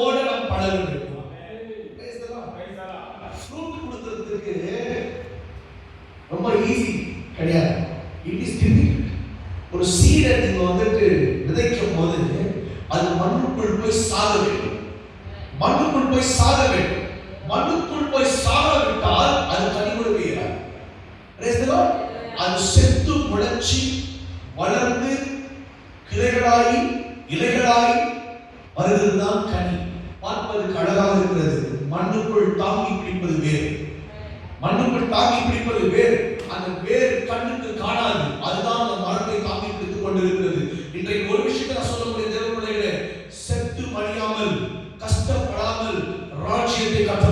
ஓட நாம் பழக வேண்டும். ஃப்ரூட் கொடுக்கிறதுக்கு ரொம்ப ஈஸி கிடையாது. It is difficult. ஒரு சீடை நீங்க வந்துட்டு விதைக்கும் போது அது மண்ணுக்குள் போய் சாக வேண்டும். மண்ணுக்குள் போய் சாக வேண்டும். மண்ணுக்குள் போய் சாக விட்டால் அது கனி கொடுக்கிறார். அது செத்து முளைச்சி வளர்ந்து கிளைகளாகி இலைகளாகி வருவதுதான் கனி. பார்ப்பதற்கு அழகாக இருக்கிறது. மண்ணுக்குள் தாங்கி பிடிப்பது வேறு. மண்ணுக்குள் தாங்கி பிடிப்பது வேறு. அந்த வேர் கண்ணுக்கு காணாது. அதுதான் அந்த மரத்தை தாங்கி பிடித்துக் கொண்டிருக்கிறது. இன்றைக்கு ஒரு விஷயத்தை நான் சொல்லக்கூடிய தேவ பிள்ளைகளே, செத்து மடியாமல் கஷ்டப்படாமல் ராஜ்யத்தை கட்ட